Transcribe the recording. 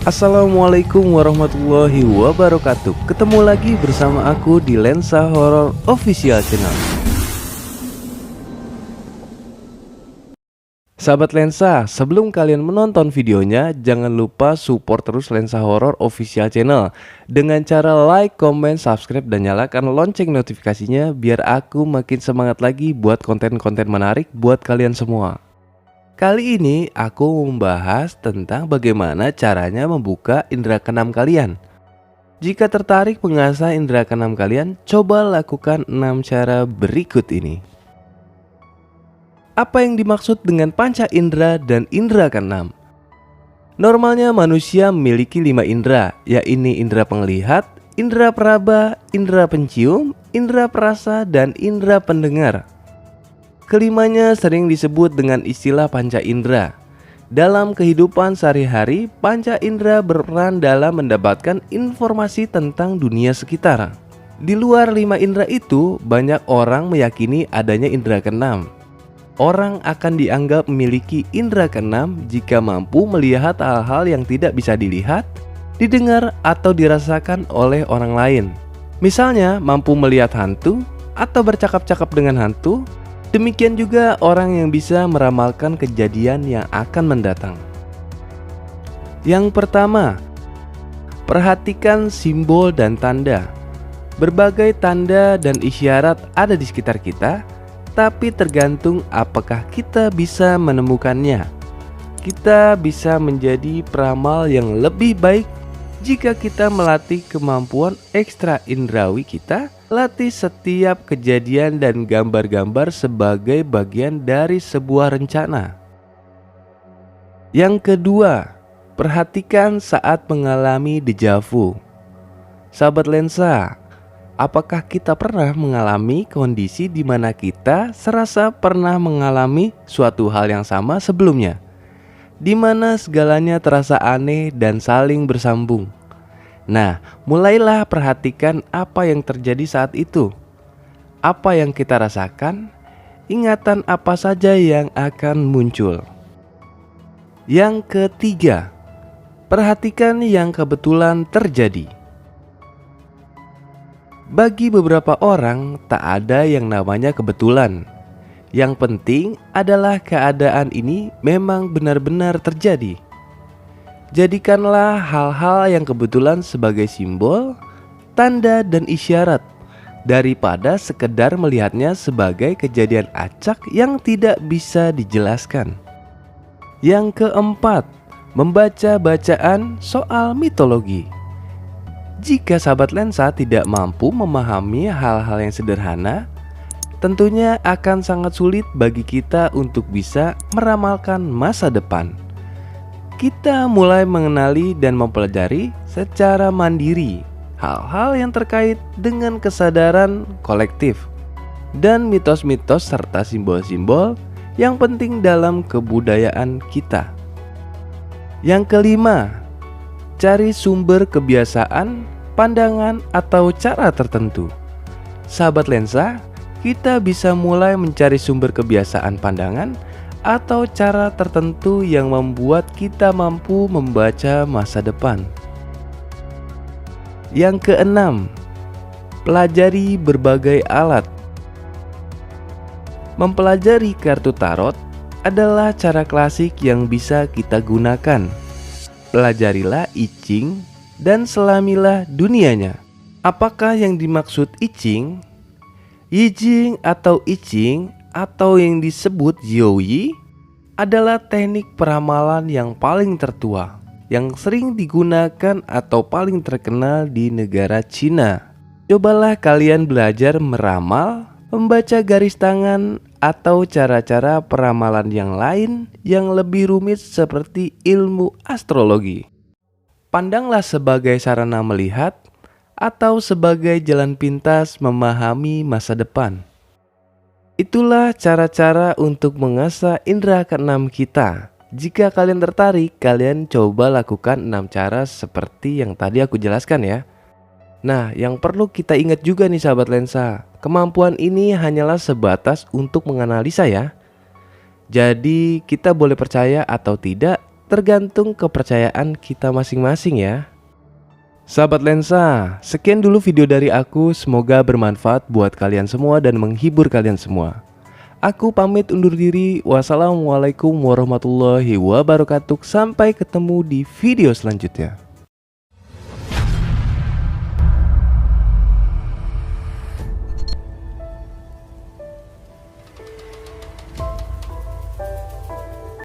Assalamualaikum warahmatullahi wabarakatuh. Ketemu lagi bersama aku di Lensa Horor Official Channel. Sahabat Lensa, sebelum kalian menonton videonya, jangan lupa support terus Lensa Horor Official Channel dengan cara like, comment, subscribe, dan nyalakan lonceng notifikasinya biar aku makin semangat lagi buat konten-konten menarik buat kalian semua. Kali ini aku membahas tentang bagaimana caranya membuka indera keenam kalian. Jika tertarik mengasah indera keenam kalian, coba lakukan 6 cara berikut ini. Apa yang dimaksud dengan panca indera dan indera keenam? Normalnya manusia memiliki 5 indera, yaitu indera penglihat, indera peraba, indera pencium, indera perasa, dan indera pendengar. Kelimanya sering disebut dengan istilah panca indera. Dalam kehidupan sehari-hari, panca indera berperan dalam mendapatkan informasi tentang dunia sekitar. Di luar 5 indera itu, banyak orang meyakini adanya indera keenam. Orang akan dianggap memiliki indera keenam jika mampu melihat hal-hal yang tidak bisa dilihat, didengar, atau dirasakan oleh orang lain. Misalnya, mampu melihat hantu atau bercakap-cakap dengan hantu. Demikian juga orang yang bisa meramalkan kejadian yang akan mendatang. Yang pertama, perhatikan simbol dan tanda. Berbagai tanda dan isyarat ada di sekitar kita, tapi tergantung apakah kita bisa menemukannya. Kita bisa menjadi peramal yang lebih baik jika kita melatih kemampuan ekstra indrawi kita. Latih setiap kejadian dan gambar-gambar sebagai bagian dari sebuah rencana. Yang kedua, perhatikan saat mengalami deja vu. Sahabat Lensa, apakah kita pernah mengalami kondisi di mana kita serasa pernah mengalami suatu hal yang sama sebelumnya, di mana segalanya terasa aneh dan saling bersambung? Nah, mulailah perhatikan apa yang terjadi saat itu. Apa yang kita rasakan, ingatan apa saja yang akan muncul. Yang ketiga, perhatikan yang kebetulan terjadi. Bagi beberapa orang, tak ada yang namanya kebetulan. Yang penting adalah keadaan ini memang benar-benar terjadi. Jadikanlah hal-hal yang kebetulan sebagai simbol, tanda, dan isyarat daripada sekedar melihatnya sebagai kejadian acak yang tidak bisa dijelaskan. Yang keempat, membaca bacaan soal mitologi. Jika sahabat Lensa tidak mampu memahami hal-hal yang sederhana, tentunya akan sangat sulit bagi kita untuk bisa meramalkan masa depan. Kita mulai mengenali dan mempelajari secara mandiri hal-hal yang terkait dengan kesadaran kolektif dan mitos-mitos serta simbol-simbol yang penting dalam kebudayaan kita. Yang kelima, cari sumber kebiasaan, pandangan, atau cara tertentu. Sahabat Lensa, kita bisa mulai mencari sumber kebiasaan, pandangan, atau cara tertentu yang membuat kita mampu membaca masa depan. Yang keenam, pelajari berbagai alat. Mempelajari kartu tarot adalah cara klasik yang bisa kita gunakan. Pelajarilah I Ching dan selamilah dunianya. Apakah yang dimaksud I Ching, Yi Jing atau I Ching, atau yang disebut Zhouyi adalah teknik peramalan yang paling tertua, yang sering digunakan atau paling terkenal di negara Cina. Cobalah kalian belajar meramal, membaca garis tangan, atau cara-cara peramalan yang lain yang lebih rumit seperti ilmu astrologi. Pandanglah sebagai sarana melihat atau sebagai jalan pintas memahami masa depan. Itulah cara-cara untuk mengasah indera keenam kita. Jika kalian tertarik, kalian coba lakukan 6 cara seperti yang tadi aku jelaskan ya. Nah, yang perlu kita ingat juga nih sahabat Lensa, kemampuan ini hanyalah sebatas untuk menganalisa ya. Jadi kita boleh percaya atau tidak tergantung kepercayaan kita masing-masing ya. Sahabat lensa, sekian dulu video dari aku, semoga bermanfaat buat kalian semua dan menghibur kalian semua. Aku pamit undur diri, wassalamualaikum warahmatullahi wabarakatuh, sampai ketemu di video selanjutnya.